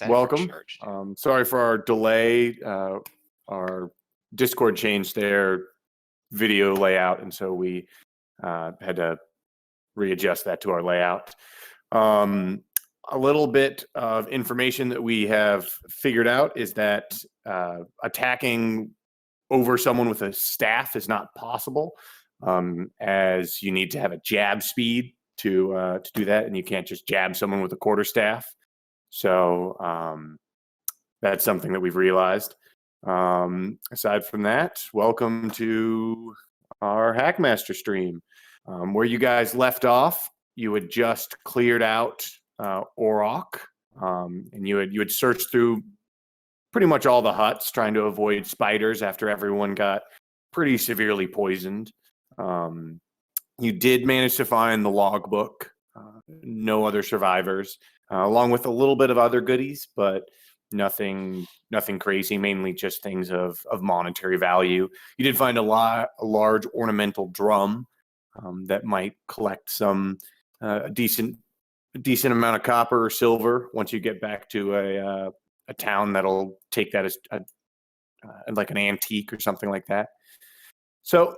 Welcome. Sorry for our delay. Our Discord changed their video layout, and so we had to readjust that to our layout. A little bit of information that we have figured out is that attacking over someone with a staff is not possible, as you need to have a jab speed to do that, and you can't just jab someone with a quarterstaff. So that's something that we've realized. Aside from that, welcome to our Hackmaster stream. Where you guys left off, you had just cleared out Orok, and you had searched through pretty much all the huts trying to avoid spiders after everyone got pretty severely poisoned. You did manage to find the logbook, no other survivors, along with a little bit of other goodies, but nothing crazy, mainly just things of monetary value. You did find a large ornamental drum that might collect some a decent amount of copper or silver once you get back to a town that'll take that as like an antique or something like that. So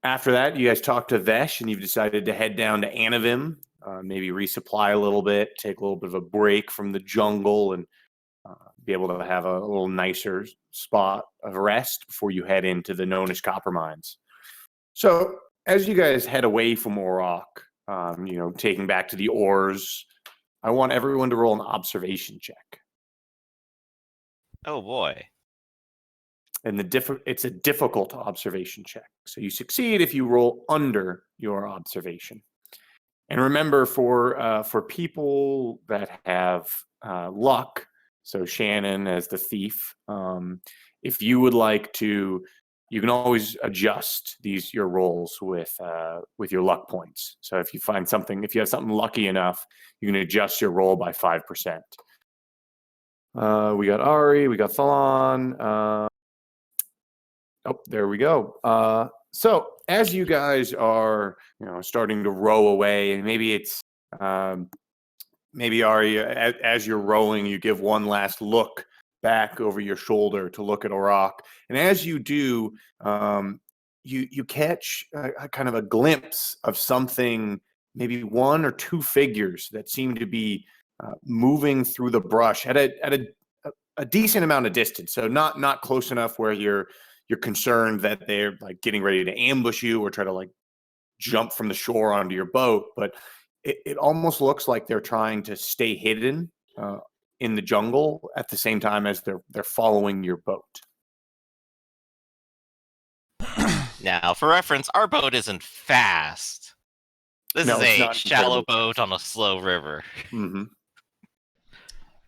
after that, you guys talked to Vesh, and you've decided to head down to Anavim, maybe resupply a little bit, take a little bit of a break from the jungle, and be able to have a little nicer spot of rest before you head into the Nonish copper mines. So as you guys head away from Orok, taking back to the ores, I want everyone to roll an observation check. Oh boy. And it's a difficult observation check. So you succeed if you roll under your observation. And remember, for people that have luck, so Shannon as the thief, if you would like to, you can always adjust your rolls with your luck points. So if you have something lucky enough, you can adjust your roll by 5%. We got Ari, we got Thalon. There we go. So as you guys are, starting to row away, and maybe it's maybe Ari, as you're rowing, you give one last look back over your shoulder to look at Orok, and as you do, you catch a kind of a glimpse of something, maybe one or two figures that seem to be moving through the brush at a decent amount of distance. So not close enough where you're concerned that they're like getting ready to ambush you or try to like jump from the shore onto your boat, but it almost looks like they're trying to stay hidden in the jungle at the same time as they're following your boat. Now, for reference, our boat isn't fast. This is a shallow boat on a slow river. Mm-hmm.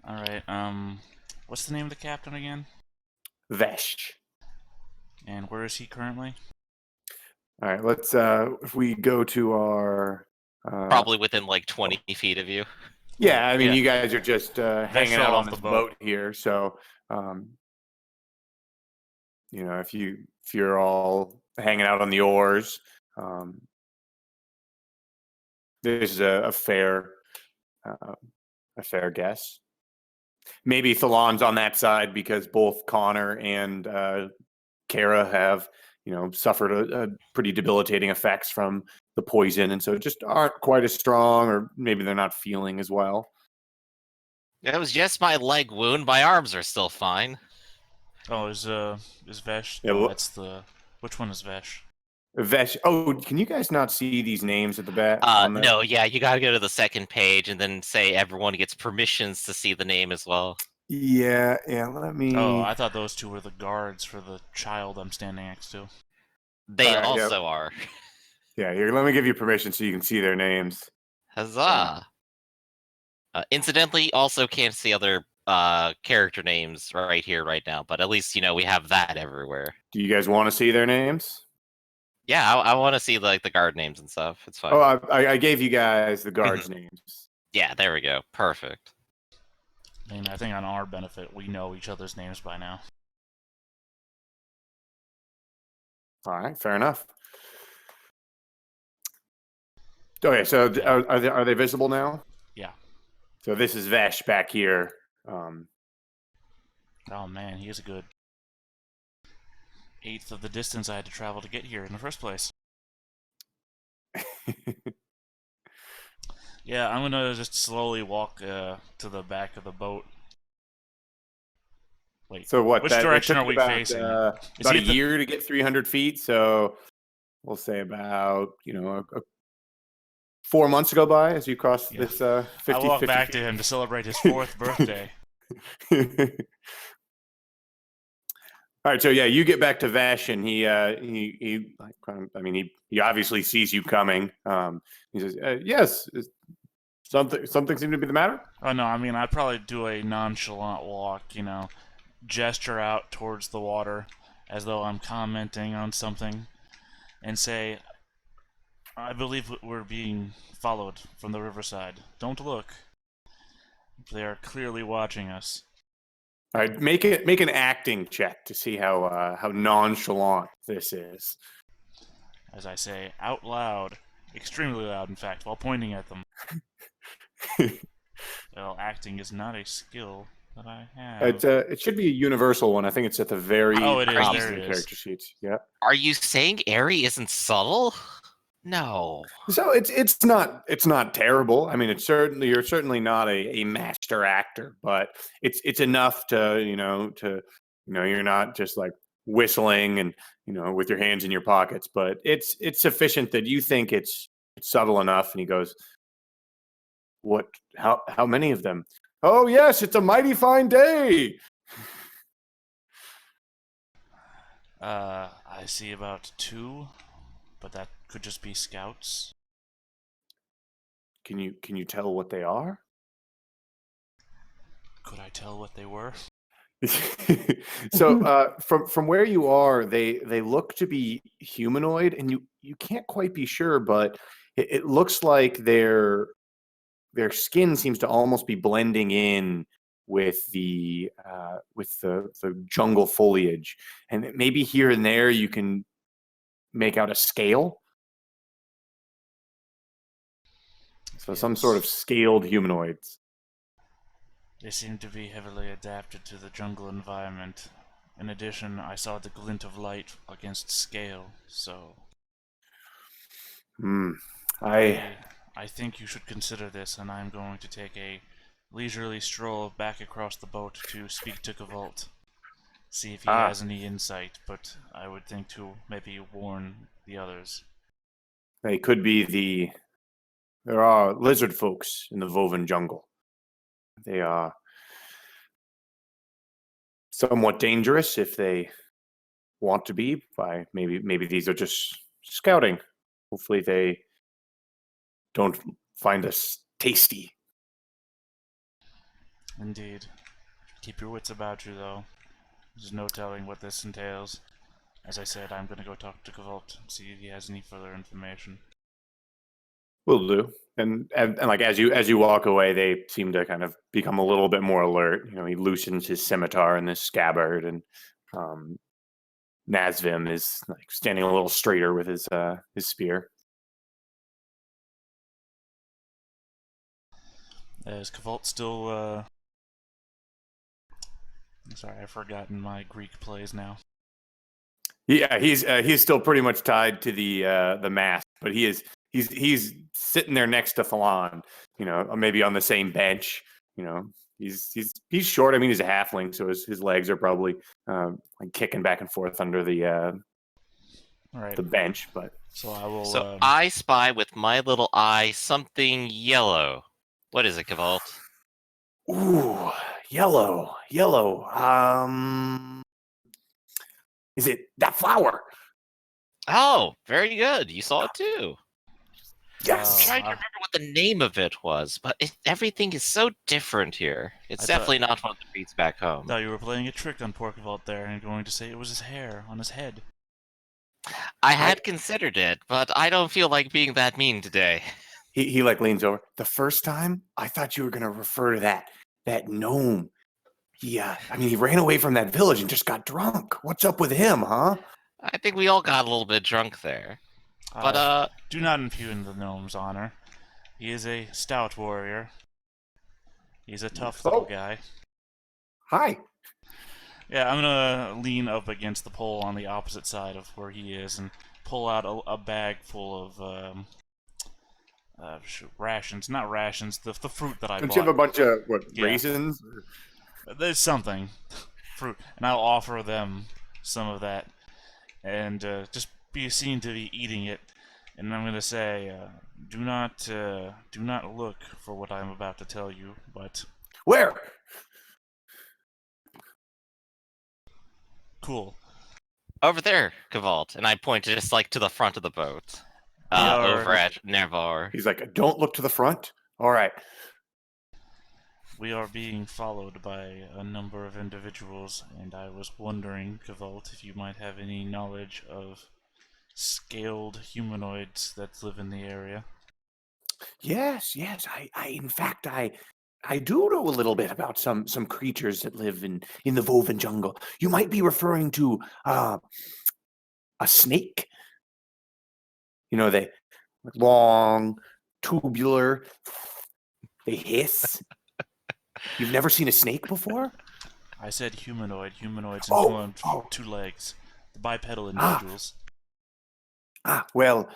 All right. What's the name of the captain again? Vesh. And where is he currently? All right, let's if we go to our probably within like 20 feet of you. Yeah, I mean, you guys are just hanging out on the boat here, so if you're all hanging out on the oars, this is a fair guess. Maybe Thalon's on that side because both Connor and Kara have, suffered a pretty debilitating effects from the poison, and so just aren't quite as strong, or maybe they're not feeling as well. It was just my leg wound. My arms are still fine. Oh, is Vesh? Yeah, which one is Vesh? Vesh. Oh, can you guys not see these names at the back? No, yeah, you gotta go to the second page and then say everyone gets permissions to see the name as well. Yeah, let me... Oh, I thought those two were the guards for the child I'm standing next to. They also are. Yeah, here, let me give you permission so you can see their names. Huzzah! Incidentally, also can't see other character names right here, right now, but at least, we have that everywhere. Do you guys want to see their names? Yeah, I want to see, like, the guard names and stuff. It's fine. Oh, I gave you guys the guards' names. Yeah, there we go. Perfect. I think on our benefit, we know each other's names by now. All right, fair enough. Okay, so are they visible now? Yeah. So this is Vesh back here. Oh man, he is a good eighth of the distance I had to travel to get here in the first place. Yeah, I'm gonna just slowly walk to the back of the boat. Wait, So what? which It direction took are you we about, facing? about a year to get 300 feet. So we'll say about 4 months ago by as you cross this 50. I walk 50 back feet. to him to celebrate his 4th birthday. All right, so yeah, you get back to Vash, and he he obviously sees you coming. He says, "Yes, something seemed to be the matter." Oh no, I mean I'd probably do a nonchalant walk, gesture out towards the water as though I'm commenting on something, and say, "I believe we're being followed from the riverside. Don't look. They are clearly watching us." All right, make an acting check to see how nonchalant this is. As I say out loud, extremely loud, in fact, while pointing at them. Well, acting is not a skill that I have. It should be a universal one. I think it's at the very it is. top There of the it is. character sheets. Yeah. Are you saying Airy isn't subtle? No. So it's not terrible. I mean, you're certainly not a master actor, but it's enough to you're not just like whistling and with your hands in your pockets, but it's sufficient that you think it's subtle enough. And he goes, "What? How many of them?" "Oh yes, it's a mighty fine day." I see about 2, but that could just be scouts. Can you tell what they are? Could I tell what they were? So from where you are, they look to be humanoid, and you can't quite be sure, but it looks like their skin seems to almost be blending in with the jungle foliage, and maybe here and there you can make out a scale. So some sort of Yes. scaled humanoids. They seem to be heavily adapted to the jungle environment. In addition, I saw the glint of light against scale, so... I think you should consider this, and I'm going to take a leisurely stroll back across the boat to speak to Gavalt. See if he has any insight, but I would think to maybe warn the others. They could be there are lizard folks in the Vovan jungle. They are somewhat dangerous if they want to be. Maybe these are just scouting. Hopefully they don't find us tasty. Indeed. Keep your wits about you, though. There's no telling what this entails. As I said, I'm going to go talk to Gavalt and see if he has any further information. Will do. And like as you walk away, they seem to kind of become a little bit more alert. He loosens his scimitar in this scabbard, and Nazvim is like standing a little straighter with his spear. Is Gavalt still, Sorry, I've forgotten my Greek plays now. Yeah, he's still pretty much tied to the mast, but he's sitting there next to Thalan, maybe on the same bench. He's short. I mean, he's a halfling, so his legs are probably like kicking back and forth under the bench. But so I will. So I spy with my little eye something yellow. What is it, Gavalt? Ooh, yellow. Is it that flower? Oh, very good. You saw it too. Yes. I'm trying to remember what the name of it was, but everything is so different here. It's definitely not one of the beats back home. I thought you were playing a trick on Pork Vault there and going to say it was his hair on his head. I had considered it, but I don't feel like being that mean today. He like leans over. The first time, I thought you were going to refer to that gnome. He ran away from that village and just got drunk. What's up with him, huh? I think we all got a little bit drunk there. But do not impugn the gnome's honor. He is a stout warrior. He's a tough little guy. Hi. Yeah, I'm gonna lean up against the pole on the opposite side of where he is and pull out a bag full of rations. Not rations, the fruit that I Don't you have bought. a bunch of Yeah. raisins? There's something. Fruit. And I'll offer them some of that. And just be seen to be eating it. And I'm gonna say, do not look for what I'm about to tell you, but Where? cool. Over there, Cavalt. And I point just like to the front of the boat. We are Over at Nervar. He's like, don't look to the front. All right. We are being followed by a number of individuals, and I was wondering, Cavalt, if you might have any knowledge of scaled humanoids that live in the area. Yes. In fact, I do know a little bit about some creatures that live in the Woven jungle. You might be referring to a snake. You know, they long, tubular. They hiss. You've never seen a snake before? I said humanoid. Humanoids Oh, on two legs. The bipedal individuals. Well,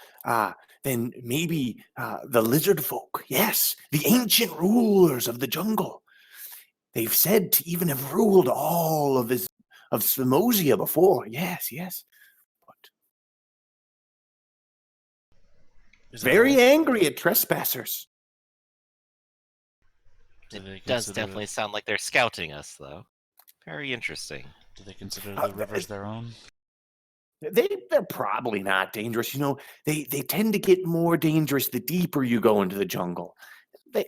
then maybe the lizard folk. Yes, the ancient rulers of the jungle. They've said to even have ruled all of Simosia before. Yes. But Is that very all? angry at trespassers. It does definitely sound like they're scouting us, though. Very interesting. Do they consider the rivers their own? They're probably not dangerous. You know, they tend to get more dangerous the deeper you go into the jungle. They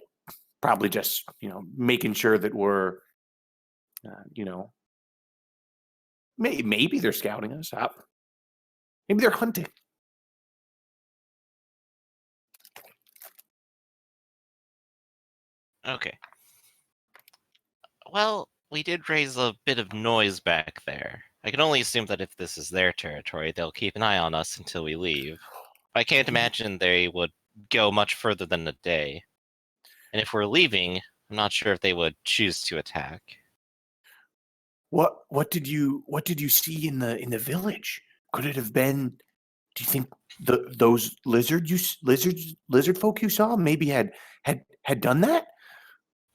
probably just, making sure that we're, maybe they're scouting us up. Maybe they're hunting. Okay. Well, we did raise a bit of noise back there. I can only assume that if this is their territory, they'll keep an eye on us until we leave. I can't imagine they would go much further than a day. And if we're leaving, I'm not sure if they would choose to attack. What did you see in the village? Could it have been? Do you think those lizard folk you saw maybe had done that?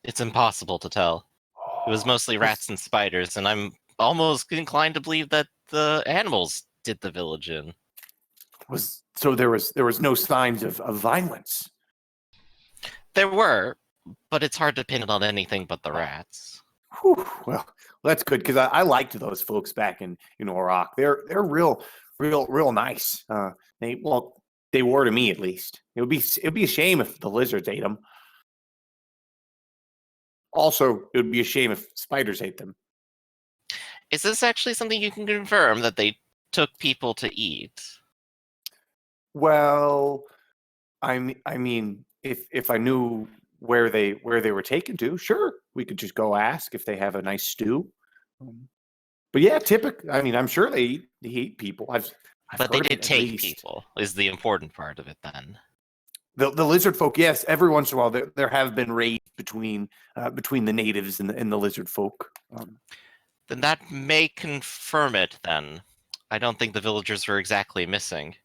It's impossible to tell. It was mostly rats and spiders, and I'm almost inclined to believe that the animals did the village in. So there was no signs of violence. There were, but it's hard to pin it on anything but the rats. Whew, well, that's good because I liked those folks back in Iraq. They're real nice. They were to me at least. It'd be a shame if the lizards ate them. Also, it would be a shame if spiders ate them. Is this actually something you can confirm that they took people to eat? Well, I mean, if I knew where they were taken to, sure, we could just go ask if they have a nice stew. But yeah, typically, I mean, I'm sure they eat people. But they did take people. Is the important part of it then? The lizard folk, yes. Every once in a while, there have been raids between the natives and the lizard folk. Then that may confirm it. Then I don't think the villagers were exactly missing.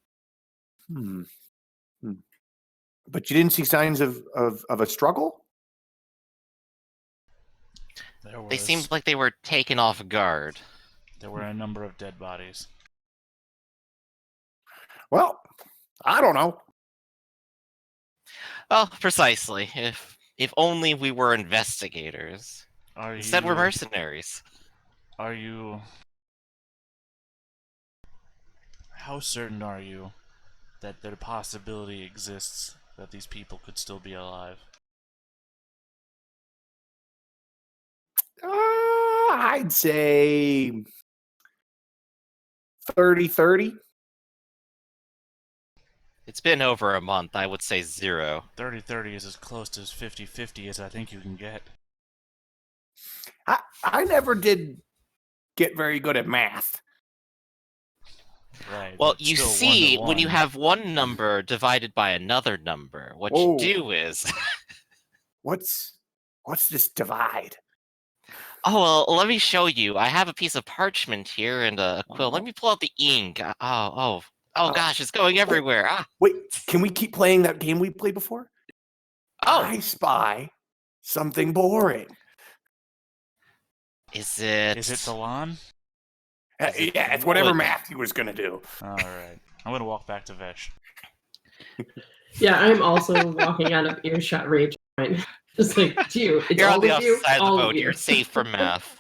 But you didn't see signs of a struggle? They seemed like they were taken off guard. There were a number of dead bodies. Well, I don't know. Well, precisely. If only we were investigators. Instead, we're mercenaries. Are you... How certain are you that the possibility exists that these people could still be alive? I'd say 30-30. It's been over a month. I would say 0. 30-30 is as close to 50-50 as I think you can get. I never did get very good at math. Right. Well, you see, when you have one number divided by another number, what you do is... What's this divide? Oh, well, let me show you. I have a piece of parchment here and a quill. Let me pull out the ink. Oh gosh, it's going everywhere. Ah, Wait, can we keep playing that game we played before? oh, I spy something boring. is it? Is it the lawn? Is it Yeah, it's whatever wood? Matthew was gonna do. All right. I'm gonna walk back to Vesh. Yeah, I'm also walking out of earshot range. Just like, you, it's You're on all the of you, opposite side of all the of boat. you. You're safe from math.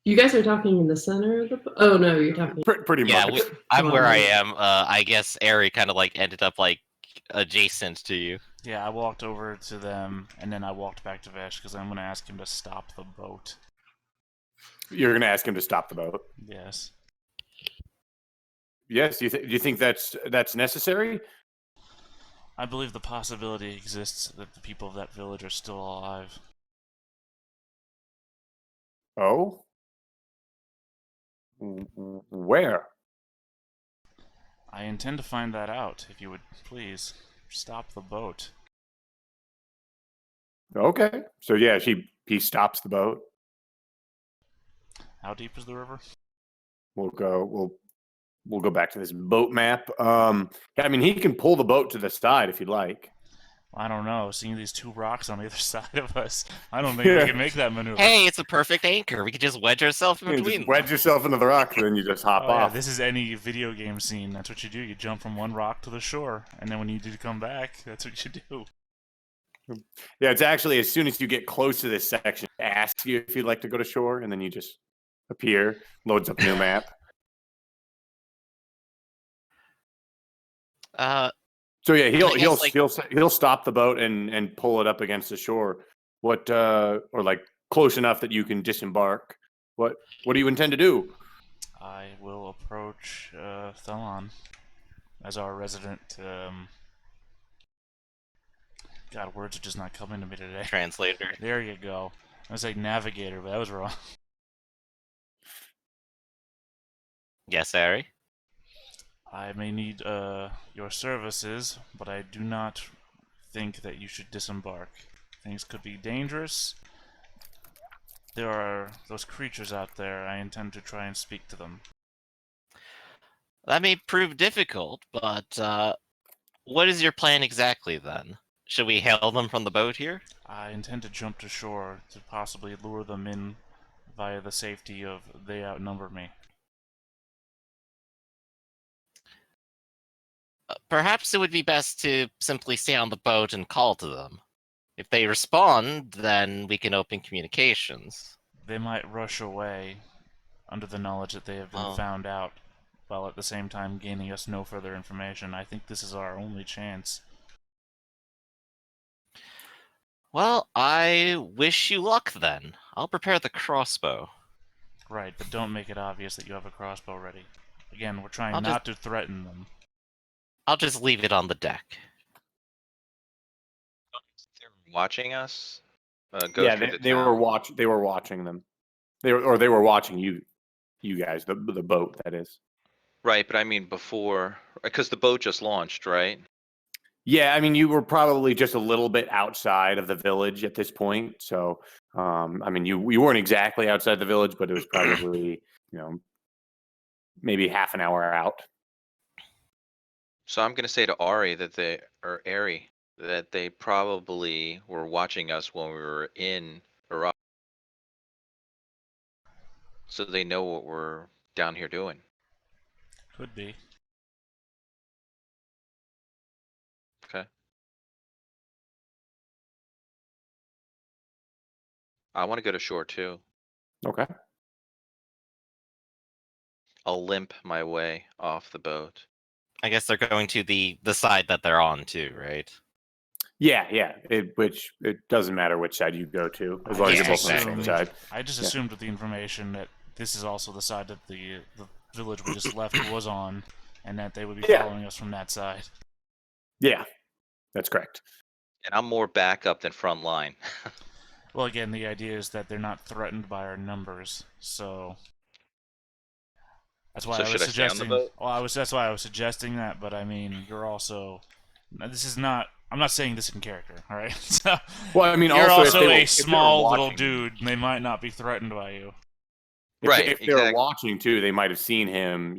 You guys are talking in the center of the. Oh no, you're talking. Pretty Yeah, much. I'm where I am. I guess Ari kind of like ended up like adjacent to you. Yeah, I walked over to them, and then I walked back to Vesh because I'm gonna ask him to stop the boat. You're gonna ask him to stop the boat. Yes. Yes. Do you think that's necessary? I believe the possibility exists that the people of that village are still alive. Oh. Where? I intend to find that out, if you would please stop the boat. Okay. So yeah, he stops the boat. How deep is the river? We'll go back to this boat map. I mean, he can pull the boat to the side if you'd like. I don't know. Seeing these two rocks on either side of us, I don't think we can make that maneuver. Hey, it's a perfect anchor. We could just wedge ourselves in You between. just wedge yourself into the rock, and then you just hop Oh, yeah, off. this is any video game scene. That's what you do. You jump from one rock to the shore, and then when you need to come back, that's what you do. Yeah, it's actually as soon as you get close to this section, it asks you if you'd like to go to shore, and then you just appear, loads up a new map. So yeah, I guess, like- he'll stop the boat and pull it up against the shore. What or like close enough that you can disembark. What do you intend to do? I will approach Thelon as our resident. God, words are just not coming to me today. translator. There you go. I was like navigator, but that was wrong. Yes, Ari. I may need your services, but I do not think that you should disembark. Things could be dangerous. There are those creatures out there. I intend to try and speak to them. That may prove difficult, but what is your plan exactly then? Should we hail them from the boat here? I intend to jump to shore to possibly lure them in via the safety of they outnumber me. Perhaps it would be best to simply stay on the boat and call to them. If they respond, then we can open communications. They might rush away under the knowledge that they have been Oh. found out, while at the same time gaining us no further information. I think this is our only chance. Well, I wish you luck then. I'll prepare the crossbow. Right, but don't make it obvious that you have a crossbow ready. Again, we're trying I'll not to threaten them. I'll just leave it on the deck. They're watching us. Yeah, Through they were watching them. They were watching you guys, the boat that is. Right, but I mean before, because the boat just launched, right? Yeah, I mean, you were probably just a little bit outside of the village at this point. So, I mean, you weren't exactly outside the village, but it was probably, maybe half an hour out. So I'm gonna say to Ari that they probably were watching us when we were in Iraq, so they know what we're down here doing. Could be. Okay. I want to go to shore too. Okay. I'll limp my way off the boat. I guess they're going to the side that they're on too, right? Yeah. Which it doesn't matter which side you go to, as long as Yeah, you're both on the same exactly. side. I just Yeah. assumed with the information that this is also the side that the village we just left was on, and that they would be Yeah. following us from that side. Yeah, that's correct. And I'm more backup than front line. Well, again, the idea is that they're not threatened by our numbers, so that's why So I was should I stay on the suggesting. boat? Well, that's why I was suggesting that. But I mean, you're also. This is not I'm not saying this in character, all right? So, Well, I mean, you're also, if also they were- a if they were small little watching- dude, and they might not be threatened by you. Right, If they were exactly. watching too, they might have seen him,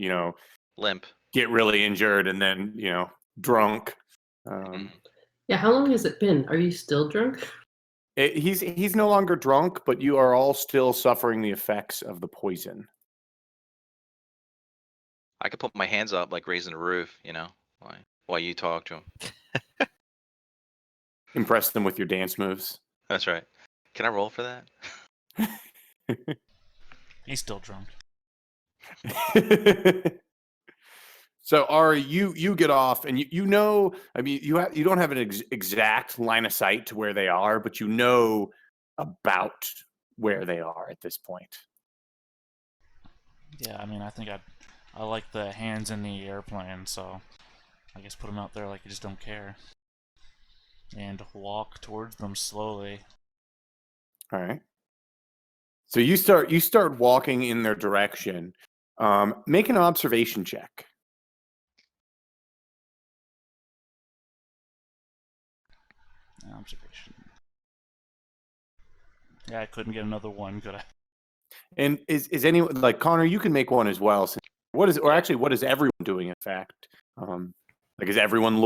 Limp. get really injured and then, drunk. Mhm. Yeah, how long has it been? Are you still drunk? He's no longer drunk, but you are all still suffering the effects of the poison. I could put my hands up like raising the roof, while you talk to him. Impress them with your dance moves. That's right. Can I roll for that? He's still drunk. So Ari, you get off, and you know, I mean, you don't have an exact line of sight to where they are, but you know about where they are at this point. Yeah, I mean, I think I like the hands in the airplane, so I guess put them out there like you just don't care. And walk towards them slowly. All right. So you start walking in their direction. Make an observation check. Observation. Yeah, I couldn't get another one, could I? And is anyone like Connor? You can make one as well. What is everyone doing? In fact, is everyone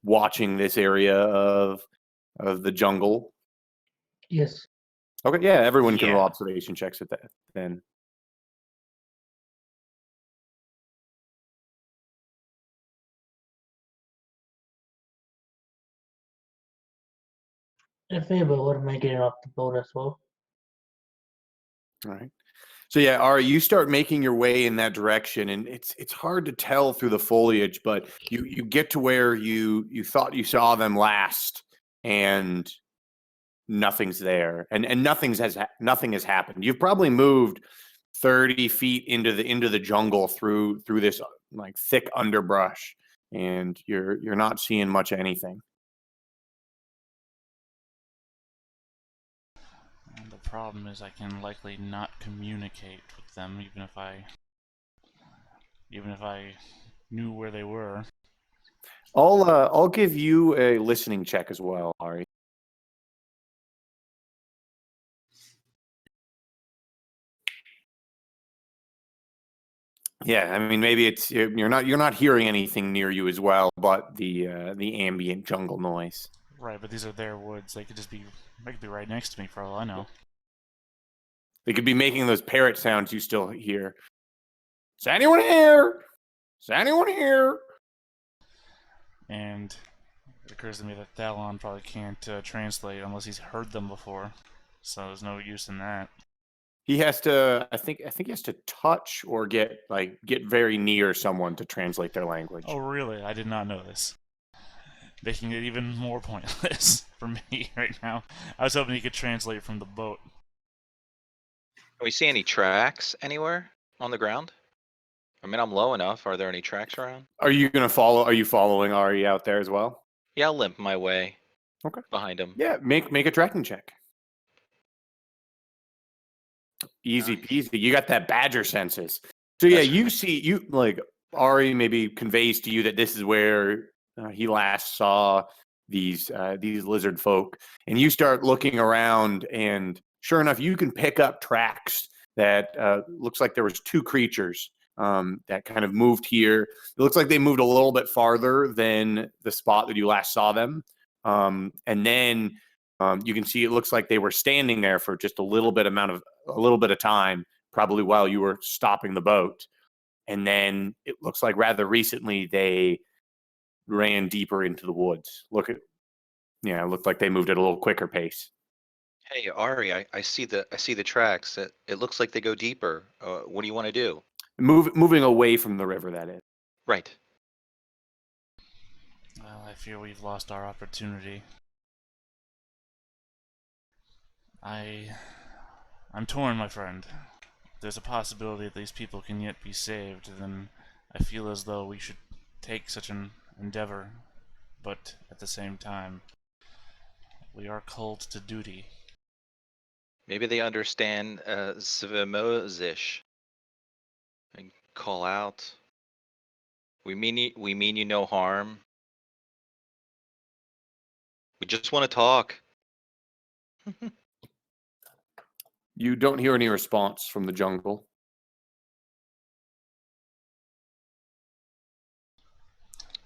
watching this area of the jungle? Yes. Okay, yeah, everyone can roll Yeah. observation checks at that then. If we were making it off the boat as well. All right. So yeah, Ari, you start making your way in that direction, and it's hard to tell through the foliage, but you get to where you thought you saw them last, and nothing's there, and nothing has happened. You've probably moved 30 feet into the jungle through this like thick underbrush, and you're not seeing much of anything. And the problem is I can likely not communicate with them even if I knew where they were. I'll give you a listening check as well, Ari. Yeah, I mean maybe you're not hearing anything near you as well, but the ambient jungle noise. Right, but these are their woods. They could be right next to me for all I know. They could be making those parrot sounds you still hear. Is anyone here? Is anyone here? And it occurs to me that Thalon probably can't translate unless he's heard them before. So there's no use in that. He has to. I think he has to touch or get very near someone to translate their language. Oh, really? I did not know this. Making it even more pointless for me right now. I was hoping he could translate from the boat. Can we see any tracks anywhere on the ground? I mean, I'm low enough. Are there any tracks around? Are you gonna follow? Are you following Ari out there as well? Yeah, I'll limp my way. Okay. Behind him. Yeah, make a tracking check. Easy Nice. peasy. You got that badger senses. So yeah, That's you right. see Ari maybe conveys to you that this is where he last saw these lizard folk, and you start looking around, and sure enough, you can pick up tracks that looks like there was two creatures that kind of moved here. It looks like they moved a little bit farther than the spot that you last saw them, and then you can see it looks like they were standing there for just a little bit of time, probably while you were stopping the boat. And then it looks like rather recently they ran deeper into the woods. It looked like they moved at a little quicker pace. Hey, Ari, I see the tracks. It looks like they go deeper. What do you want to do? Moving away from the river, that is. Right. Well, I fear we've lost our opportunity. I'm torn, my friend. If there's a possibility that these people can yet be saved, then I feel as though we should take such an endeavor. But at the same time, we are called to duty. Maybe they understand Svimozish. And call out. We mean you no harm. We just want to talk. You don't hear any response from the jungle.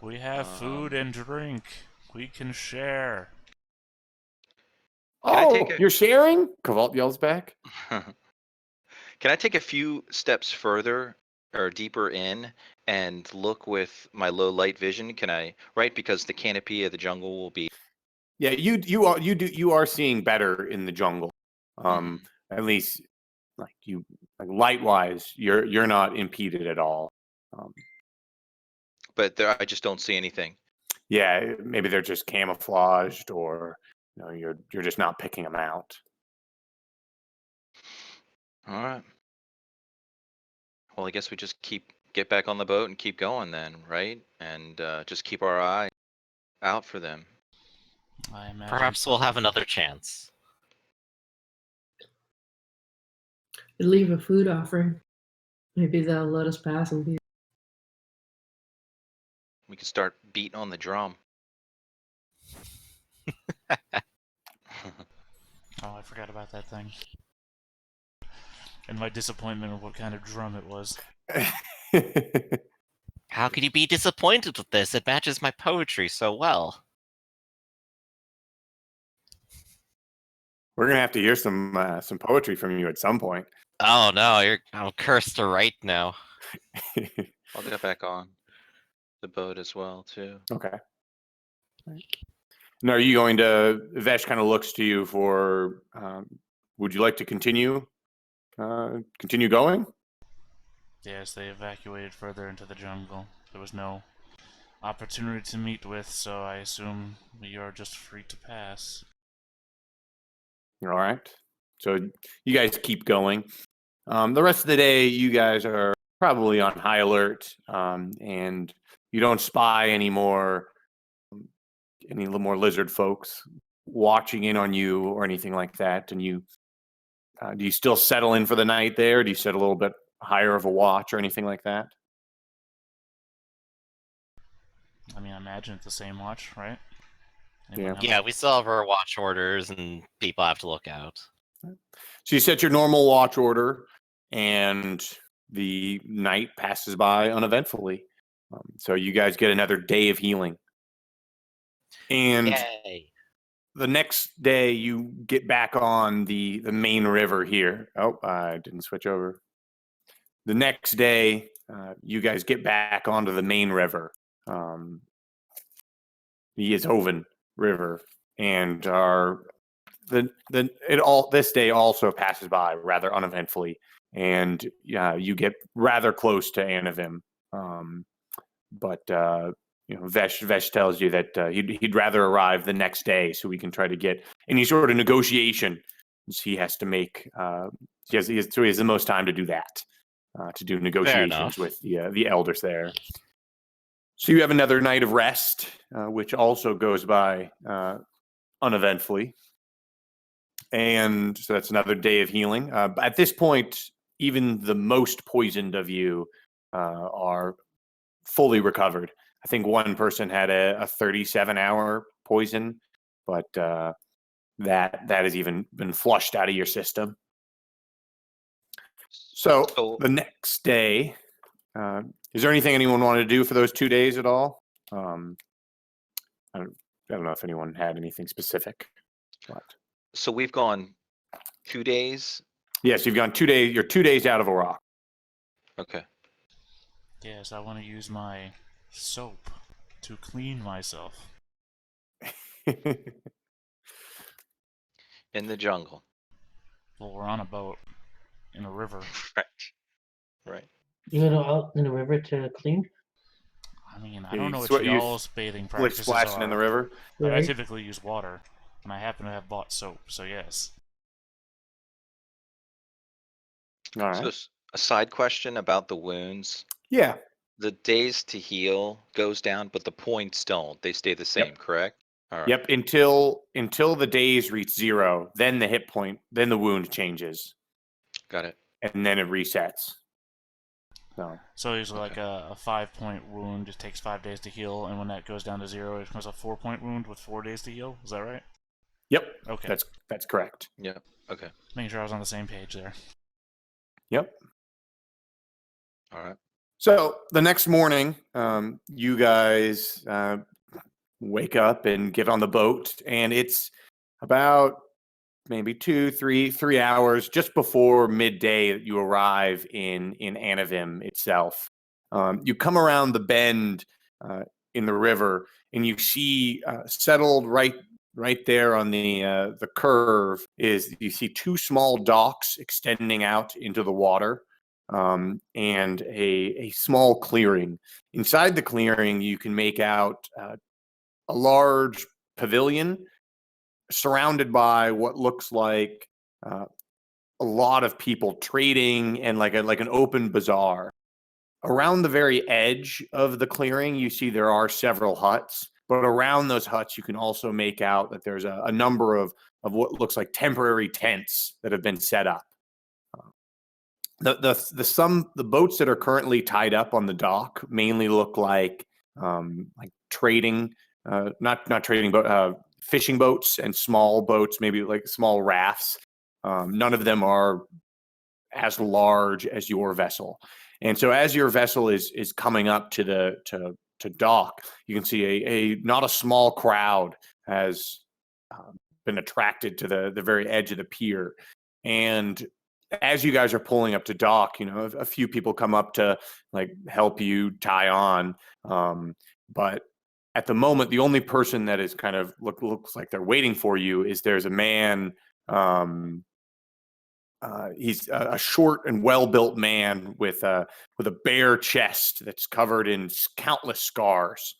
We have food and drink. We can share. Can I Oh, take a- you're sharing? Kavalt yells back. Can I take a few steps further or deeper in and look with my low light vision? Can I, right? Because the canopy of the jungle will be. Yeah, you are seeing better in the jungle. At least like light wise, you're not impeded at all. But there, I just don't see anything. Yeah, maybe they're just camouflaged, or you're just not picking them out. All right. Well, I guess we just get back on the boat and keep going then, right? And just keep our eye out for them. I imagine. Perhaps we'll have another chance. Leave a food offering. Maybe they'll let us pass and be. We can start beating on the drum. Oh, I forgot about that thing. And my disappointment of what kind of drum it was. How could you be disappointed with this? It matches my poetry so well. We're gonna have to hear some poetry from you at some point. Oh no, I'm cursed to write now. I'll get back on the boat as well too. Okay. Now, are you going to? Vesh kind of looks to you for. Would you like to continue? Continue going? Yes, they evacuated further into the jungle. There was no opportunity to meet with, so I assume we are just free to pass. All right. So you guys keep going. The rest of the day, you guys are probably on high alert, and you don't spy any more lizard folks watching in on you or anything like that. And you do you still settle in for the night there? Do you set a little bit higher of a watch or anything like that? I mean, I imagine it's the same watch, right? Yeah. Yeah, we still have our watch orders, and people have to look out. So you set your normal watch order, and the night passes by uneventfully. So you guys get another day of healing. And Yay! the next day, you get back on the main river here. Oh, I didn't switch over. The next day, you guys get back onto the main river, the Yezhoven River, and this day also passes by rather uneventfully, and you get rather close to Anavim, but Vesh tells you that he'd rather arrive the next day so we can try to get any sort of negotiation he has to make. He has the most time to do that, to do negotiations with the elders there. So you have another night of rest, which also goes by uneventfully. And so that's another day of healing. At this point, even the most poisoned of you are fully recovered. I think one person had a 37-hour poison, but that has even been flushed out of your system. So the next day, is there anything anyone wanted to do for those 2 days at all? I don't know if anyone had anything specific. But. So we've gone 2 days. Yes, you've gone 2 days. You're 2 days out of Iraq. Okay. Yes, I want to use my soap to clean myself. In the jungle. Well, we're on a boat in a river. Right. You go out in the river to clean? I mean, I Yeah, don't you know sweat- what you y'all's bathing Like practices splashing are. in the river. But I Right. typically use water, and I happen to have bought soap, so yes. All right. So a side question about the wounds. Yeah. The days to heal goes down, but the points don't. They stay the same, correct? All right. Yep. Until the days reach 0, then then the wound changes, Got it. and then it resets. So usually like a 5-point wound just takes 5 days to heal, and when that goes down to 0, it becomes a 4-point wound with 4 days to heal. Is that right? Yep. Okay. That's correct. Yeah. Okay. Making sure I was on the same page there. Yep. All right. So the next morning, you guys wake up and get on the boat, and it's about maybe 3 hours just before midday that you arrive in Anavim itself. You come around the bend in the river, and you see settled right there on the curve is you see 2 small docks extending out into the water, and a small clearing. Inside the clearing, you can make out a large pavilion surrounded by what looks like a lot of people trading and like an open bazaar. Around the very edge of the clearing, you see there are several huts, but around those huts, you can also make out that there's a number of what looks like temporary tents that have been set up. The boats that are currently tied up on the dock mainly look like trading, not trading, but fishing boats and small boats, maybe like small rafts. None of them are as large as your vessel. And so as your vessel is coming up to dock, you can see a not a small crowd has been attracted to the very edge of the pier. And as you guys are pulling up to dock, a few people come up to like help you tie on. But at the moment, the only person that is kind of looks like they're waiting for you is there's a man. He's a short and well-built man with a bare chest that's covered in countless scars.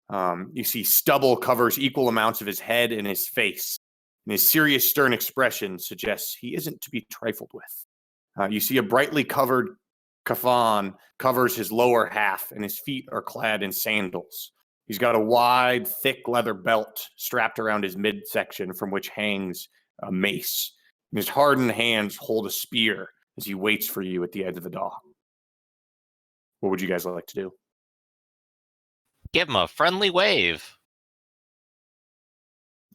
You see stubble covers equal amounts of his head and his face. And his serious, stern expression suggests he isn't to be trifled with. You see a brightly covered kafan covers his lower half, and his feet are clad in sandals. He's got a wide, thick leather belt strapped around his midsection from which hangs a mace. And his hardened hands hold a spear as he waits for you at the edge of the dock. What would you guys like to do? Give him a friendly wave.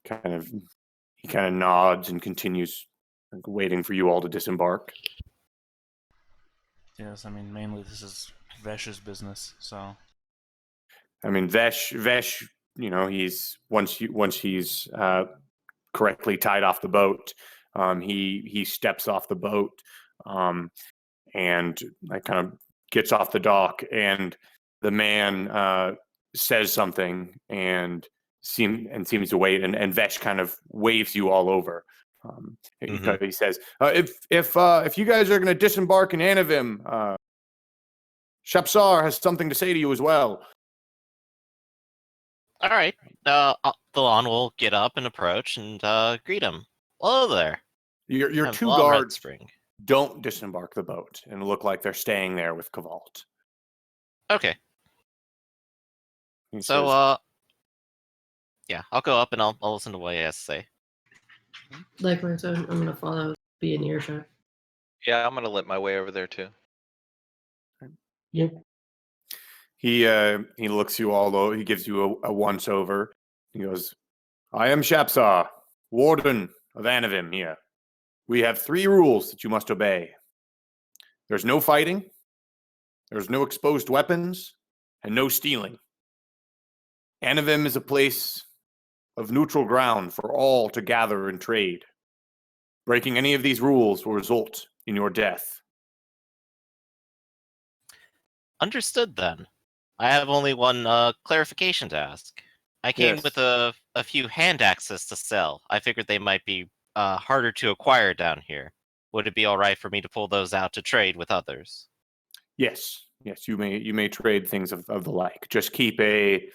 He kind of nods and continues waiting for you all to disembark. Yes, I mean, mainly this is Vesh's business, so. I mean, Vesh, he's once he's correctly tied off the boat, he steps off the boat, and like kind of gets off the dock, and the man says something and seems to wait, and Vesh kind of waves you all over. He says, if you guys are going to disembark in Anavim, Shapsar has something to say to you as well. All right. Thalon will get up and approach and greet him. Hello there. Your I'm 2 Thalon guards Redspring. don't disembark the boat and look like they're staying there with Kavalt. Okay. He So, says, yeah, I'll go up and I'll listen to what he has to say. Likewise, I'm gonna follow, be in earshot. Yeah, I'm gonna let my way over there too. Yep. he looks you all over. He gives you a once over. He goes, I am Shapsar, warden of Anavim here. We have 3 rules that you must obey. There's no fighting, there's no exposed weapons, and no stealing. Anavim is a place of neutral ground for all to gather and trade. Breaking any of these rules will result in your death. Understood then. I have only one clarification to ask. I came Yes. with a few hand axes to sell. I figured they might be harder to acquire down here. Would it be all right for me to pull those out to trade with others? Yes, you may trade things of the like. Just keep a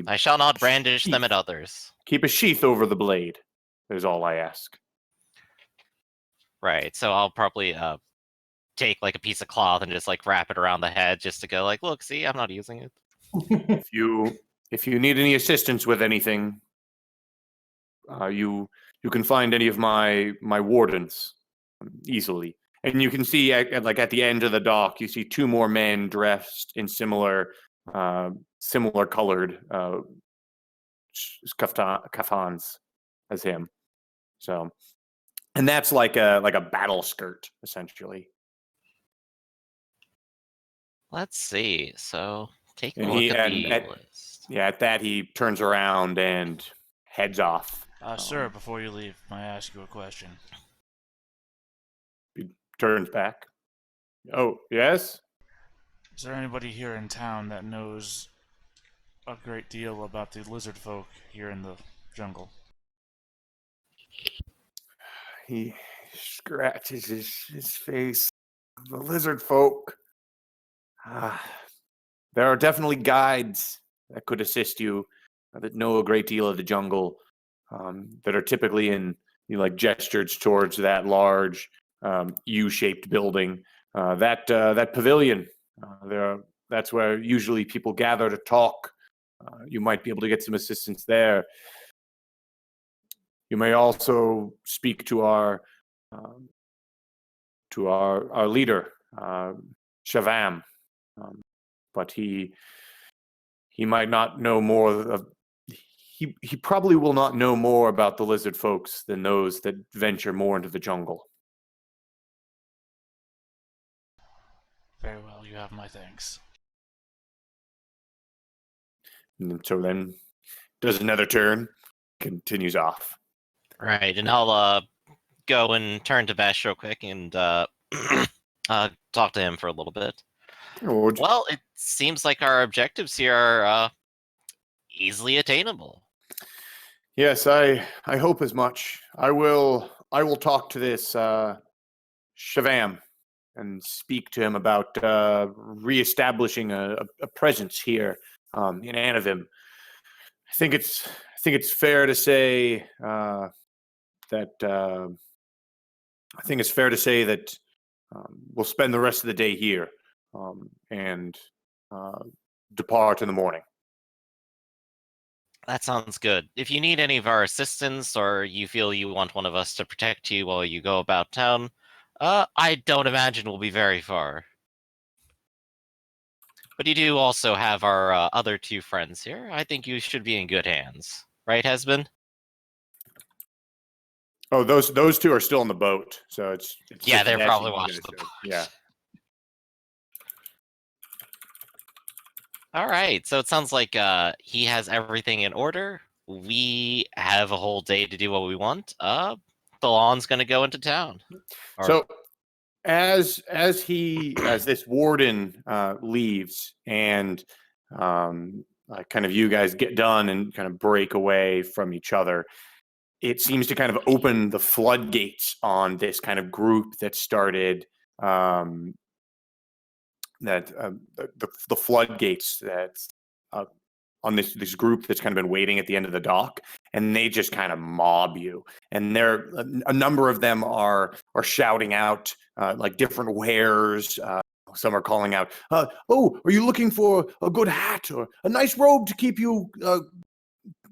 I shall not brandish them sheath. at others. Keep a sheath over the blade. Is all I ask. Right, so I'll probably take like a piece of cloth and just like wrap it around the head just to go like, look, see, I'm not using it. If you need any assistance with anything, you can find any of my wardens easily. And you can see, at the end of the dock, you see two more men dressed in similar colored kaftans as him. So, and that's like a battle skirt, essentially. Let's see. So, taking And a look at the list. Yeah, at that he turns around and heads off. Sir, before you leave, may I ask you a question? He turns back. Oh, yes? Is there anybody here in town that knows a great deal about the lizard folk here in the jungle? He scratches his face. The lizard folk. There are definitely guides that could assist you that know a great deal of the jungle, that are typically in, like, gestured towards that large U-shaped building, that pavilion. That's where usually people gather to talk. You might be able to get some assistance there. You may also speak to our leader, Shavam, but he might not know more of. He probably will not know more about the lizard folks than those that venture more into the jungle. Very well, you have my thanks. And so then does another turn, continues off. Right, and I'll go and turn to Vesh real quick and talk to him for a little bit. Well, it seems like our objectives here are easily attainable. Yes, I hope as much. I will talk to this Shavam and speak to him about reestablishing a presence here in Anavim. I think it's fair to say that we'll spend the rest of the day here and depart in the morning. That sounds good. If you need any of our assistance or you feel you want one of us to protect you while you go about town, I don't imagine we'll be very far. But you do also have our other two friends here. I think you should be in good hands. Right, Hesbin? Oh, those two are still on the boat, so it's yeah, just they're Vesh probably and you watching guys, the so, boat. yeah. All right, so it sounds like he has everything in order. We have a whole day to do what we want. Thalon's going to go into town. So as this warden leaves and kind of you guys get done and kind of break away from each other, it seems to kind of open the floodgates on this kind of group that started the floodgates that's on this group that's kind of been waiting at the end of the dock, and they just kind of mob you. And a number of them are shouting out like different wares. Some are calling out, "Oh, are you looking for a good hat or a nice robe to keep you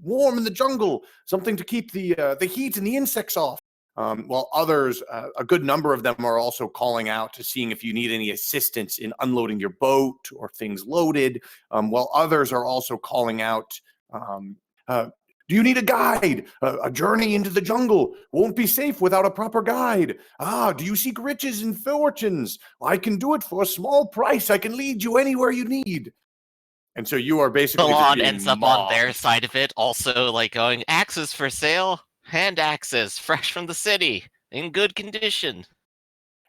warm in the jungle? Something to keep the heat and the insects off?" While others, a good number of them, are also calling out to seeing if you need any assistance in unloading your boat or things loaded. While others are also calling out, "Do you need a guide? A journey into the jungle won't be safe without a proper guide. Do you seek riches and fortunes? I can do it for a small price. I can lead you anywhere you need." And so you are basically just Thalon being ends up mobbed. on their side of it, also like going, "Axes for sale, hand axes, fresh from the city, in good condition."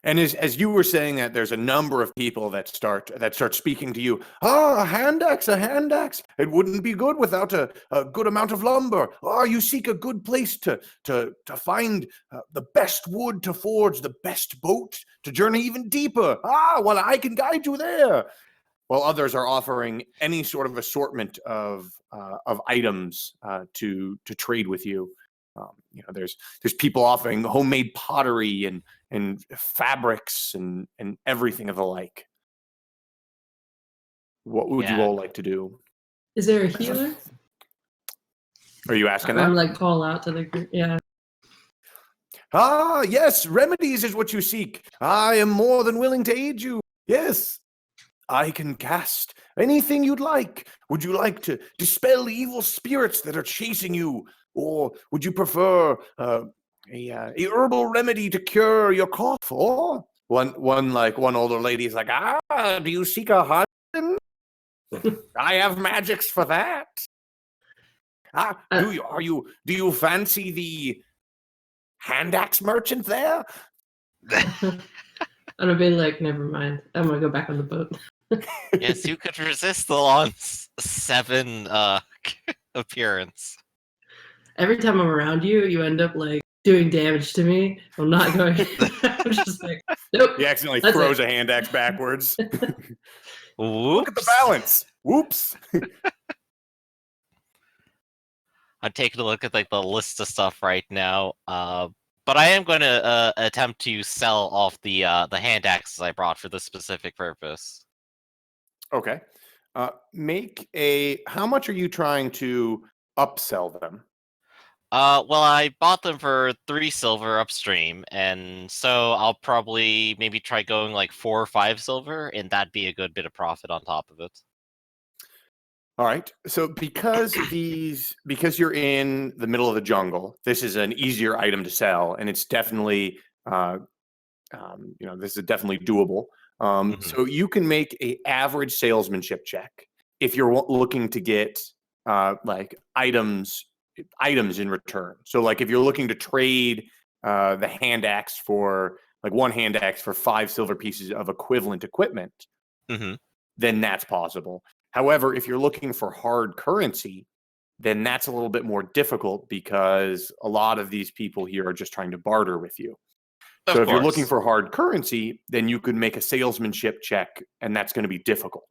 And as you were saying that, there's a number of people that start speaking to you. A hand axe, a hand axe. It wouldn't be good without a good amount of lumber. You seek a good place to find the best wood to forge the best boat to journey even deeper. Well, I can guide you there. While others are offering any sort of assortment of items to trade with you. There's people offering homemade pottery and fabrics and everything of the like. What would you all like to do? Is there a healer? Are you asking I'm that? like call out to the group. Yeah. Ah, yes, remedies is what you seek. I am more than willing to aid you. Yes, I can cast anything you'd like. Would you like to dispel evil spirits that are chasing you? Or would you prefer a herbal remedy to cure your cough? Or one older lady is like, do you seek a husband? I have magics for that. Do you fancy the hand axe merchant there? And I've been like, never mind. I'm gonna go back on the boat. Yes, you could resist the Lon's 7 appearance. Every time I'm around you, you end up like doing damage to me. I'm not going. I'm just like, nope. He accidentally That's throws it. a hand axe backwards. Look at the Whoops. balance. Whoops. I'm taking a look at like the list of stuff right now. But I am going to attempt to sell off the hand axes I brought for this specific purpose. Okay. How much are you trying to upsell them? Well, I bought them for 3 silver upstream, and so I'll probably maybe try going like 4 or 5 silver, and that'd be a good bit of profit on top of it. All right. So because you're in the middle of the jungle, this is an easier item to sell, and it's definitely this is definitely doable. So you can make a average salesmanship check if you're looking to get like items in return. So like if you're looking to trade the hand axe for like one hand axe for 5 silver pieces of equivalent equipment, then that's possible. However, if you're looking for hard currency, then that's a little bit more difficult because a lot of these people here are just trying to barter with you. So if you're looking for hard currency, then you could make a salesmanship check, and that's going to be difficult.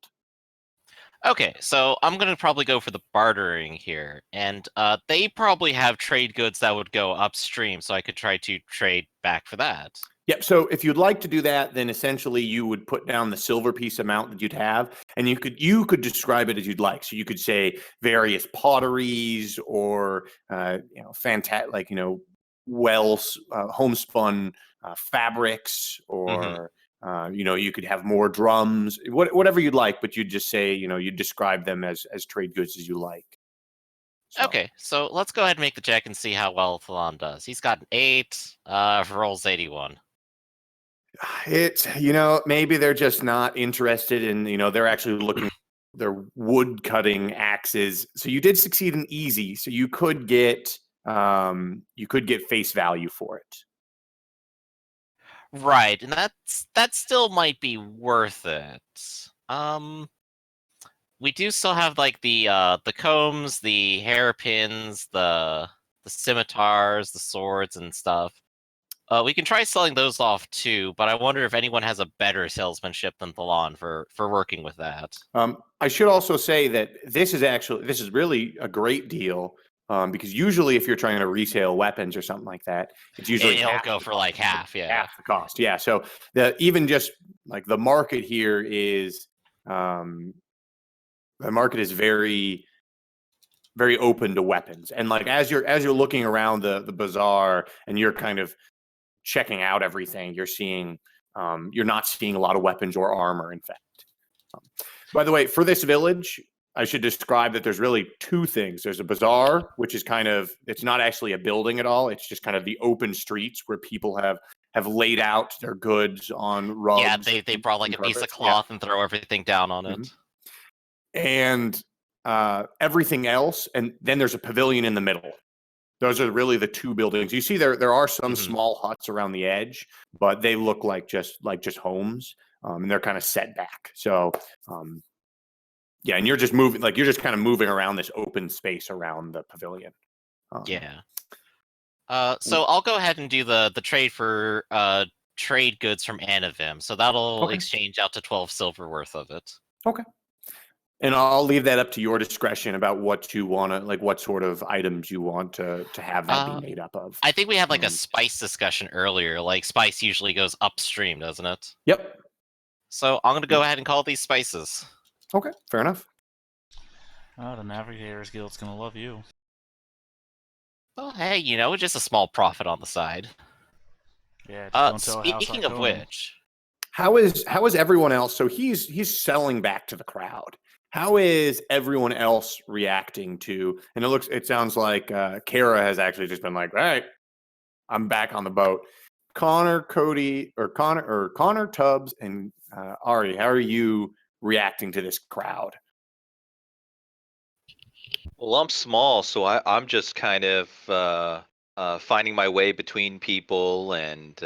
Okay, so I'm going to probably go for the bartering here, and they probably have trade goods that would go upstream, so I could try to trade back for that. Yep. So if you'd like to do that, then essentially you would put down the silver piece amount that you'd have, and you could describe it as you'd like. So you could say various potteries or homespun fabrics, or you could have more drums, whatever you'd like, but you'd just say you'd describe them as trade goods as you like. So. Okay, so let's go ahead and make the check and see how well Thalon does. He's got an 8, rolls 81. It's maybe they're just not interested in they're actually looking their wood cutting axes. So you did succeed in easy, so you could get face value for it. Right, and that still might be worth it. We do still have like the combs, the hairpins, the scimitars, the swords and stuff. We can try selling those off too, but I wonder if anyone has a better salesmanship than Thalon for working with that. I should also say that this is really a great deal, because usually if you're trying to resale weapons or something like that, it's usually it'll go for like half, yeah. Half the cost, yeah. So even just like the market here is very, very open to weapons, and like as you're looking around the bazaar and you're kind of checking out everything, you're not seeing a lot of weapons or armor, in fact. By the way, for this village, I should describe that there's really 2 things. There's a bazaar, which is it's not actually a building at all. It's just kind of the open streets where people have laid out their goods on rugs. Yeah, they brought like a piece of cloth and throw everything down on it. And everything else, and then there's a pavilion in the middle. Those are really the 2 buildings. You see there are some small huts around the edge, but they look like just homes, and they're kind of set back. So yeah, and you're just kind of moving around this open space around the pavilion. Yeah. So I'll go ahead and do the trade for trade goods from Anavim. So that'll exchange out to 12 silver worth of it. Okay. And I'll leave that up to your discretion about what you want to, like what sort of items you want to have that be made up of. I think we had like a spice discussion earlier. Like spice usually goes upstream, doesn't it? Yep. So I'm going to go ahead and call these spices. Okay, fair enough. Oh, the Navigators Guild's going to love you. Well, hey, just a small profit on the side. Yeah, just don't tell House Speaking of Arconium. which, How is everyone else? So he's selling back to the crowd. How is everyone else reacting to? And it sounds like Kara has actually just been like, all right, I'm back on the boat. Connor, Tubbs, and Ari, how are you reacting to this crowd? Well, I'm small, so I'm just kind of finding my way between people and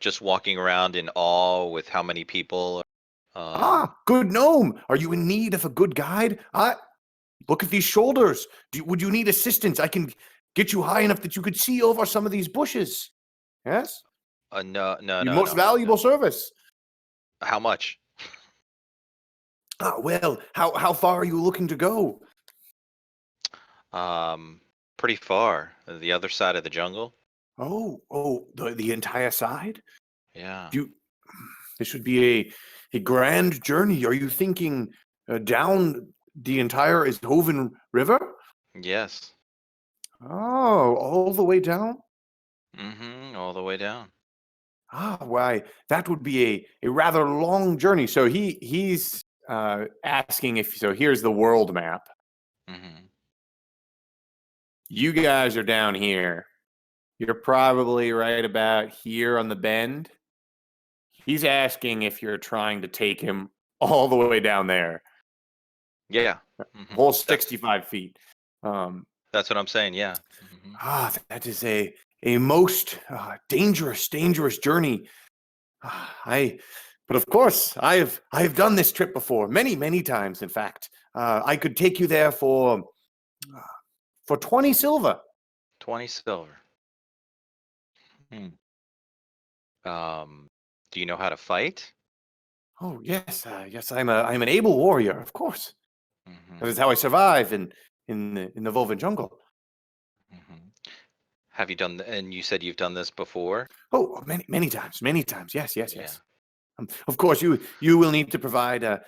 just walking around in awe with how many people. Good gnome. Are you in need of a good guide? Look at these shoulders. Would you need assistance? I can get you high enough that you could see over some of these bushes. Yes? No, no, Your no, most no, valuable no. service. How much? Well, how far are you looking to go? Pretty far. The other side of the jungle. Oh, the entire side? Yeah. This would be a grand journey. Are you thinking down the entire Ishoven River? Yes. Oh, all the way down? All the way down. Why, that would be a rather long journey. So he's asking if, so here's the world map. Mm-hmm. You guys are down here. You're probably right about here on the bend. He's asking if you're trying to take him all the way down there. Yeah. Whole 65 feet. That's what I'm saying. Yeah. That is a most dangerous journey. But of course, I've done this trip before, many times. In fact, I could take you there for 20 silver. 20 silver. Do you know how to fight? Oh yes, yes. I'm an able warrior, of course. That is how I survive in the Volvan jungle. Have you done? And you said you've done this before. Oh, many times. Yes. Of course, you will need to provide a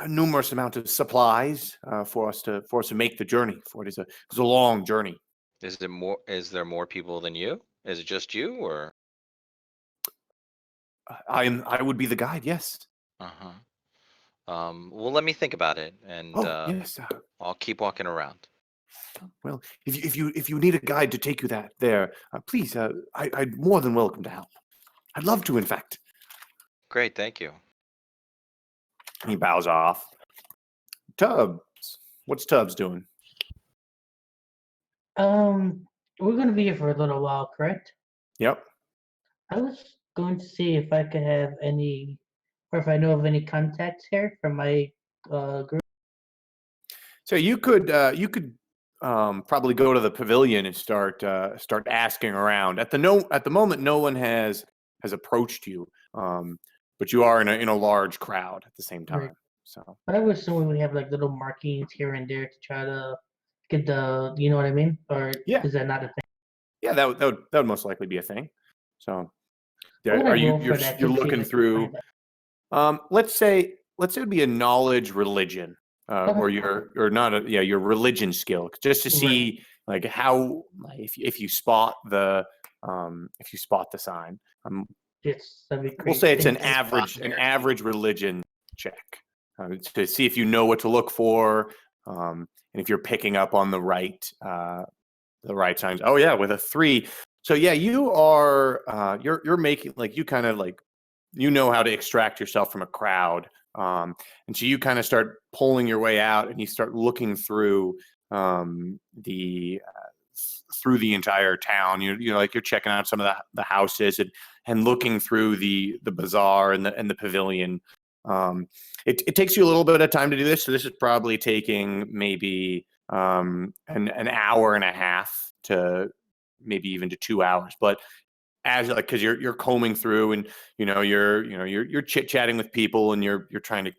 numerous amount of supplies for us to make the journey. For it's a long journey. Is there more people than you? Is it just you, or? I would be the guide. Yes. Well, let me think about it, and yes. I'll keep walking around. Well, if you need a guide to take you there, please, I'd more than welcome to help. I'd love to, in fact. Great, thank you. He bows off. Tubbs, what's Tubbs doing? We're gonna be here for a little while, correct? Yep. I was going to see if I could have any, or if I know of any contacts here from my group. So you could probably go to the pavilion and start asking around. At the moment, no one has approached you, but you are in a large crowd at the same time. Right. So, But I would assume we have like little markings here and there to try to get the, you know what I mean? Or yeah, is that not a thing? yeah, that would most likely be a thing. So, What would are I you roll for that you're to see if I looking can through? find Let's say it would be a knowledge religion, Okay. or your religion skill, just to Right. see like how if you spot the sign. Yes, that'd be great. We'll say it's an Thank you. average religion check, to see if you know what to look for, and if you're picking up on the right signs. Oh yeah, with a 3. So yeah, you are you're making, like, you kind of like, you know how to extract yourself from a crowd, and so you kind of start pulling your way out, and you start looking through the entire town. You know, like, you're checking out some of the houses, and looking through the bazaar and the pavilion. It takes you a little bit of time to do this, so this is probably taking maybe an hour and a half to maybe even to 2 hours. But as, like, because you're combing through, and you're chit chatting with people, and you're trying to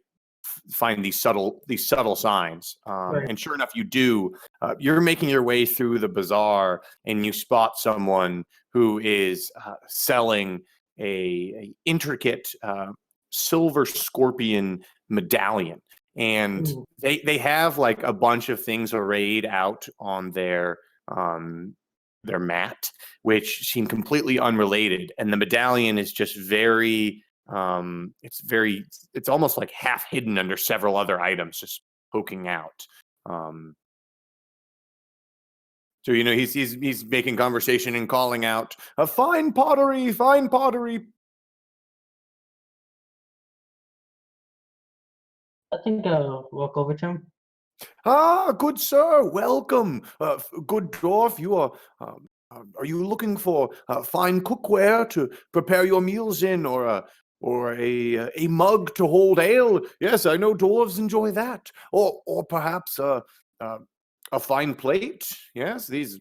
find these subtle signs. Right. And sure enough, you do. You're making your way through the bazaar, and you spot someone who is selling a intricate silver scorpion medallion, and Ooh. they have like a bunch of things arrayed out on their their mat, which seem completely unrelated. And the medallion is just very, it's almost like half hidden under several other items, just poking out. So he's making conversation and calling out, fine pottery, fine pottery. I think I'll walk over to him. Ah, good sir, welcome. Good dwarf, are you looking for fine cookware to prepare your meals in, or a mug to hold ale? Yes, I know dwarves enjoy that. Or perhaps a fine plate. Yes, these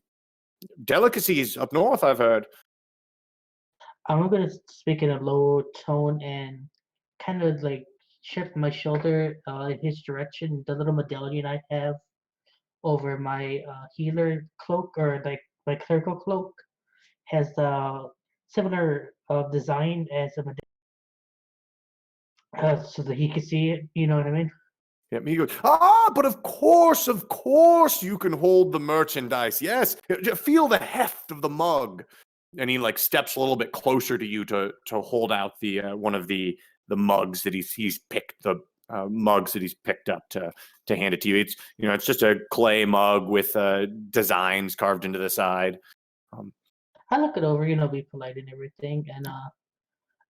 delicacies up north, I've heard. I'm gonna speak in a low tone and kind of like shift my shoulder in his direction. The little medallion I have over my healer cloak, or like my clerical cloak, has the similar design as a medallion, so that he can see it. You know what I mean? Yep, he goes, but of course, you can hold the merchandise. Yes, feel the heft of the mug. And he like steps a little bit closer to you to hold out the one of the mugs that he's picked, the mugs that he's picked up to hand it to you. It's it's just a clay mug with designs carved into the side. I look it over, be polite and everything, and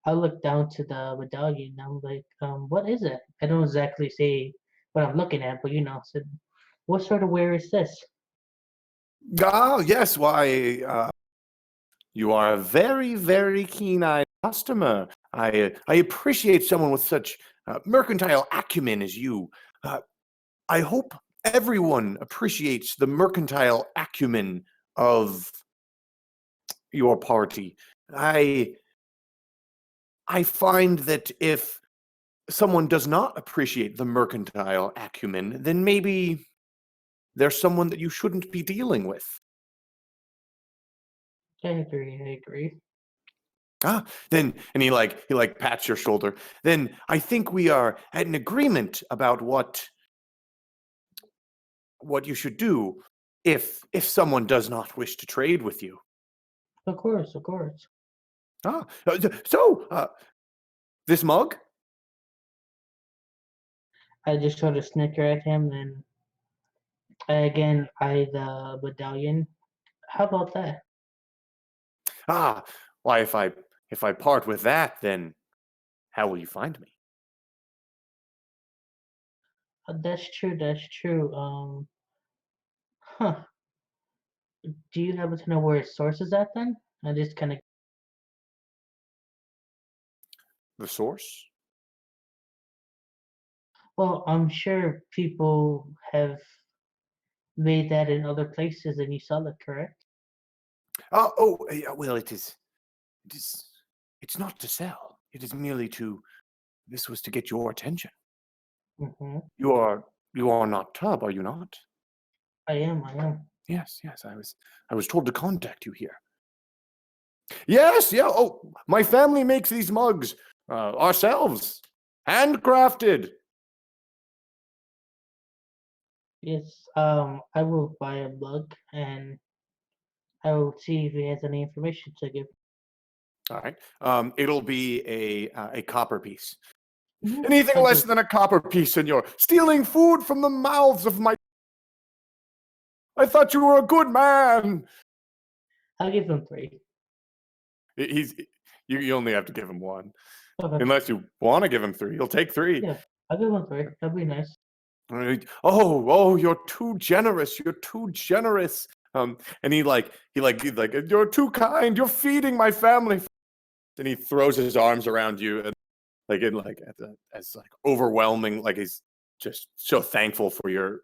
I look down to the medallion. And I'm like, what is it? I don't exactly say what I'm looking at, but said, what sort of ware is this? Ah, yes, why? You are a very, very keen-eyed customer. I appreciate someone with such mercantile acumen as you. I hope everyone appreciates the mercantile acumen of your party. I find that if someone does not appreciate the mercantile acumen, then maybe there's someone that you shouldn't be dealing with. I agree. I agree. Then and he pats your shoulder. Then I think we are at an agreement about what you should do if someone does not wish to trade with you. Of course, of course. So this mug? I just sort of snicker at him, and again, the medallion. How about that? Why if I part with that, then how will you find me? That's true. That's true. Huh. Do you happen to know where his source is at then? I just kind of. The source? Well, I'm sure people have made that in other places, and you saw it, correct? Yeah, well, it's not to sell. It is merely this was to get your attention. Mm-hmm. You are not Tub, are you not? I am. I am. Yes, I was told to contact you here. Yes, yeah. Oh, my family makes these mugs ourselves, handcrafted. Yes. I will buy a mug, and I will see if he has any information to give. All right. It'll be a copper piece. Mhm. Anything less than a copper piece, senor. Stealing food from the mouths of my. I thought you were a good man. I'll give him 3. You only have to give him 1. Okay. Unless you want to give him 3. He'll take 3. Yeah, I'll give him 3. That'd be nice. Oh, you're too generous. You're too generous. And he you're too kind. You're feeding my family. And he throws his arms around you and as overwhelming, like he's just so thankful for your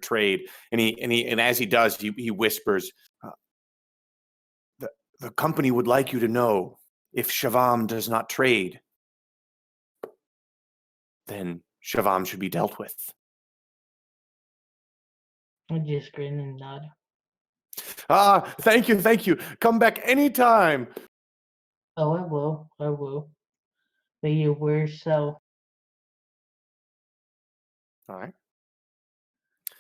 trade. And as he does, he whispers, the company would like you to know, if Shavam does not trade, then Shavam should be dealt with. I just grin and nod. Thank you. Come back anytime. Oh, I will. I will. May your wares sell. All right.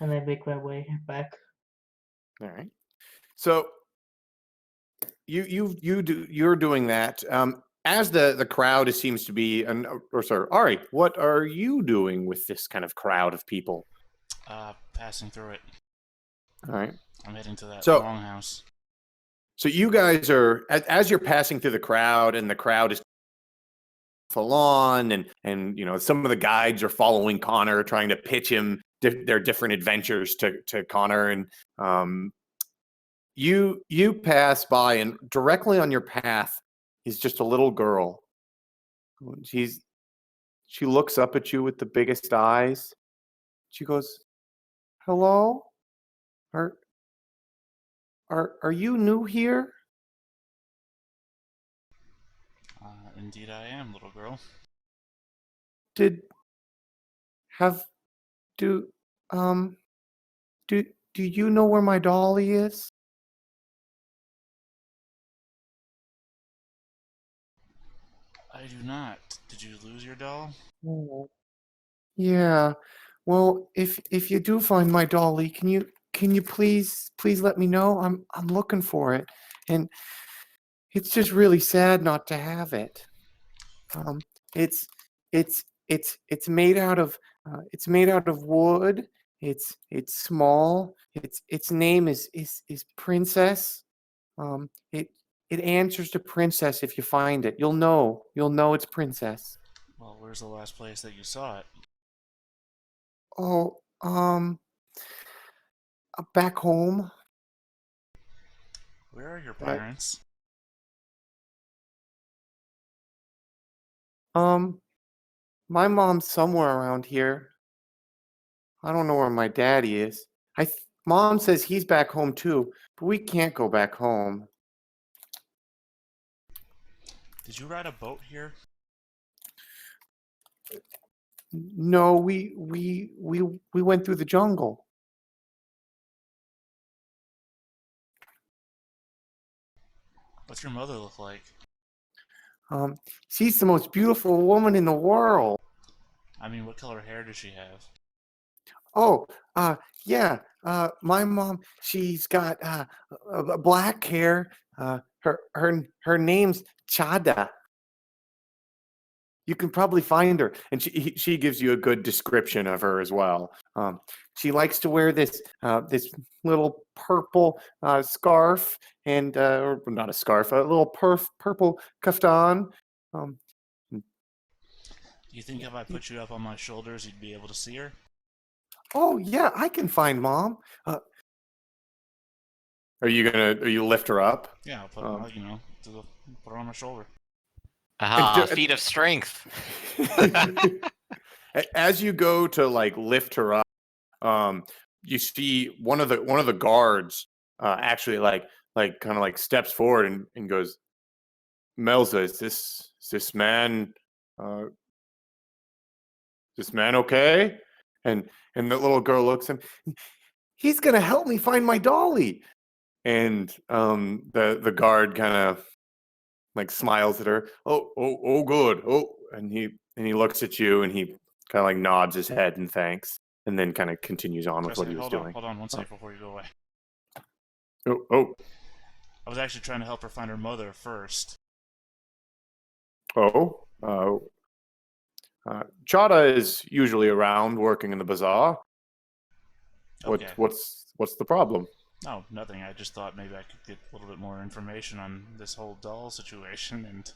And I make my way back. All right. So you're doing that. As the crowd seems to be, or sorry, Ari, what are you doing with this kind of crowd of people? Passing through it. All right. I'm heading to that So- longhouse. So you guys are, as you're passing through the crowd, and the crowd is full on, and you know, some of the guides are following Connor, trying to pitch him their different adventures to Connor, and you pass by, and directly on your path is just a little girl. She looks up at you with the biggest eyes. She goes, "Hello? Are you new here?" Indeed I am, little girl. Did have do um do do you know where my dolly is? I do not. Did you lose your doll? Oh. Yeah. Well, if you do find my dolly, can you please let me know? I'm looking for it. And it's just really sad not to have it. Um it's it's made out of wood. It's small. Its name is Princess. It answers to Princess. If you find it, you'll know it's Princess. Well, where's the last place that you saw it? Oh, back home. Where are your Right. parents? My mom's somewhere around here. I don't know where my daddy is. Mom says he's back home too, but we can't go back home. Did you ride a boat here? No, we went through the jungle. What's your mother look like? She's the most beautiful woman in the world. I mean, what color hair does she have? Oh, yeah. My mom, she's got black hair. Her name's Chada. You can probably find her, and she gives you a good description of her as well. She likes to wear this little purple scarf, and or not a scarf, a little purple kaftan. Um, Do you think if I put you up on my shoulders, you'd be able to see her? oh yeah, I can find Mom. Are you lift her up? Yeah, I'll put, put her on my shoulder. Aha, feat of strength. As you go to like lift her up, you see one of the guards actually like kind of like steps forward and goes, "Melza, is this man okay?" And the little girl looks at him. "He's gonna help me find my dolly." And the guard kind of like smiles at her. Oh, good. Oh, and he looks at you, and he kind of like nods his head and thanks, and then kind of continues on with what he was doing. Hold on one second before you go away. Oh, I was actually trying to help her find her mother first. oh. Chada is usually around working in the bazaar. Okay. What's the problem? No, nothing. I just thought maybe I could get a little bit more information on this whole doll situation and...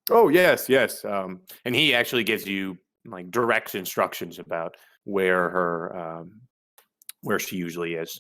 Oh, yes. And he actually gives you like direct instructions about where she usually is.